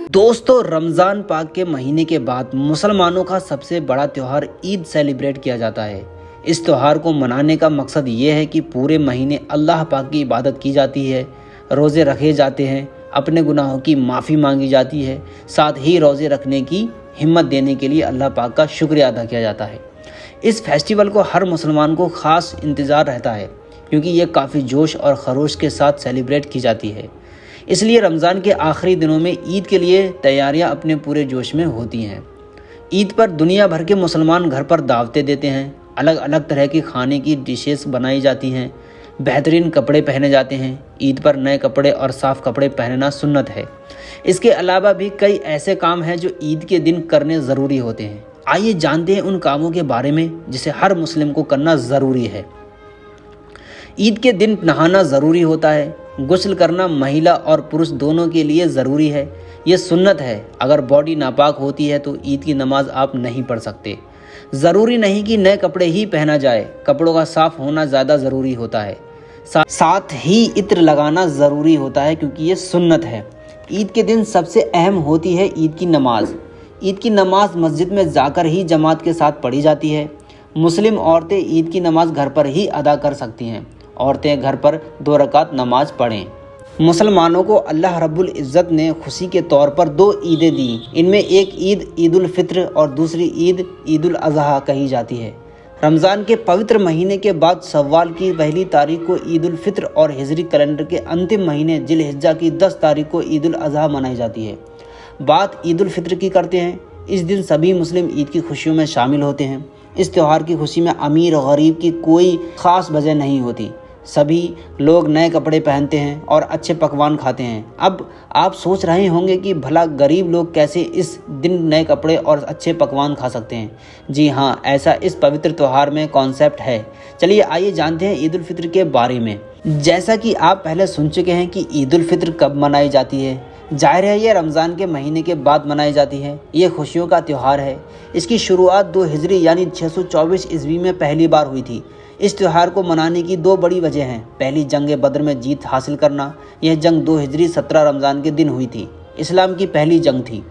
दोस्तों, रमज़ान पाक के महीने के बाद मुसलमानों का सबसे बड़ा त्यौहार ईद सेलिब्रेट किया जाता है। इस त्यौहार को मनाने का मकसद ये है कि पूरे महीने अल्लाह पाक की इबादत की जाती है, रोज़े रखे जाते हैं, अपने गुनाहों की माफ़ी मांगी जाती है, साथ ही रोज़े रखने की हिम्मत देने के लिए अल्लाह पाक का शुक्रिया अदा किया जाता है। इस फेस्टिवल को हर मुसलमान को ख़ास इंतज़ार रहता है क्योंकि ये काफ़ी जोश और खरोश के साथ सेलिब्रेट की जाती है। इसलिए रमज़ान के आखिरी दिनों में ईद के लिए तैयारियां अपने पूरे जोश में होती हैं। ईद पर दुनिया भर के मुसलमान घर पर दावतें देते हैं, अलग अलग तरह की खाने की डिशेस बनाई जाती हैं, बेहतरीन कपड़े पहने जाते हैं। ईद पर नए कपड़े और साफ़ कपड़े पहनना सुन्नत है। इसके अलावा भी कई ऐसे काम हैं जो ईद के दिन करने ज़रूरी होते हैं। आइए जानते हैं उन कामों के बारे में जिसे हर मुस्लिम को करना ज़रूरी है। ईद के दिन नहाना ज़रूरी होता है। गुस्ल करना महिला और पुरुष दोनों के लिए ज़रूरी है। ये सुन्नत है। अगर बॉडी नापाक होती है तो ईद की नमाज आप नहीं पढ़ सकते। ज़रूरी नहीं कि नए कपड़े ही पहना जाए, कपड़ों का साफ़ होना ज़्यादा ज़रूरी होता है। साथ ही इत्र लगाना ज़रूरी होता है क्योंकि ये सुन्नत है। ईद के दिन सबसे अहम होती है ईद की नमाज। ईद की नमाज मस्जिद में जाकर ही जमात के साथ पढ़ी जाती है। मुस्लिम औरतें ईद की नमाज घर पर ही अदा कर सकती हैं। औरतें घर पर 2 रकात नमाज पढ़ें। मुसलमानों को अल्लाह रब्बुल इज़्ज़त ने खुशी के तौर पर 2 ईदें दी। इनमें एक ईद ईद उल फित्र और दूसरी ईद ईद उल अज़हा कही जाती है। रमज़ान के पवित्र महीने के बाद शव्वाल की पहली तारीख को ईद उल फित्र और हिजरी कैलेंडर के अंतिम महीने जिलहिज्जा की 10 तारीख को ईद उल अज़हा मनाई जाती है। बात ईद उल फित्र की करते हैं। इस दिन सभी मुस्लिम ईद की खुशियों में शामिल होते हैं। इस त्यौहार की खुशी में अमीर और गरीब की कोई ख़ास वजह नहीं होती। सभी लोग नए कपड़े पहनते हैं और अच्छे पकवान खाते हैं। अब आप सोच रहे होंगे कि भला गरीब लोग कैसे इस दिन नए कपड़े और अच्छे पकवान खा सकते हैं। जी हाँ, ऐसा इस पवित्र त्यौहार में कॉन्सेप्ट है। चलिए आइए जानते हैं ईद उल फित्र के बारे में। जैसा कि आप पहले सुन चुके हैं कि ईद उल फित्र कब मनाई जाती है। जाहिर है ये रमज़ान के महीने के बाद मनाई जाती है। ये खुशियों का त्यौहार है। इसकी शुरुआत 2 हिजरी यानी 624 ईस्वी में पहली बार हुई थी। इस त्यौहार को मनाने की 2 बड़ी वजह हैं। पहली जंग बदर में जीत हासिल करना। यह जंग 2 हिजरी 17 रमज़ान के दिन हुई थी। इस्लाम की पहली जंग थी।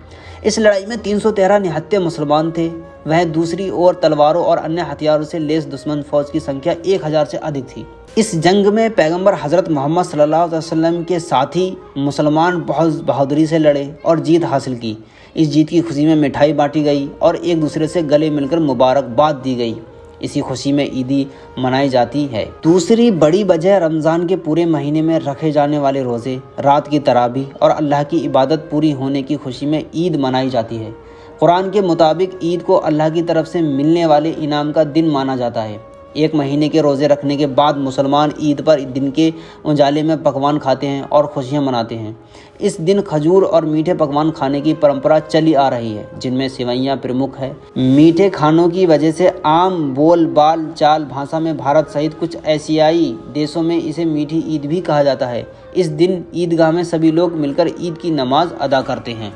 इस लड़ाई में 313 निहत्थे मुसलमान थे। वह दूसरी ओर तलवारों और अन्य हथियारों से लैस दुश्मन फौज की संख्या 1000 से अधिक थी। इस जंग में पैगंबर हज़रत मोहम्मद सल्लल्लाहु अलैहि वसल्लम के साथी मुसलमान बहुत बहादुरी से लड़े और जीत हासिल की। इस जीत की खुशी में मिठाई बांटी गई और एक दूसरे से गले मिलकर मुबारकबाद दी गई। इसी खुशी में ईदी मनाई जाती है। दूसरी बड़ी वजह रमज़ान के पूरे महीने में रखे जाने वाले रोज़े, रात की तराबी और अल्लाह की इबादत पूरी होने की खुशी में ईद मनाई जाती है। कुरान के मुताबिक ईद को अल्लाह की तरफ से मिलने वाले इनाम का दिन माना जाता है। 1 महीने के रोज़े रखने के बाद मुसलमान ईद पर दिन के उजाले में पकवान खाते हैं और खुशियां मनाते हैं। इस दिन खजूर और मीठे पकवान खाने की परंपरा चली आ रही है, जिनमें सेवइयां प्रमुख है। मीठे खानों की वजह से आम बोल बाल चाल भाषा में भारत सहित कुछ एशियाई देशों में इसे मीठी ईद भी कहा जाता है। इस दिन ईदगाह में सभी लोग मिलकर ईद की नमाज अदा करते हैं।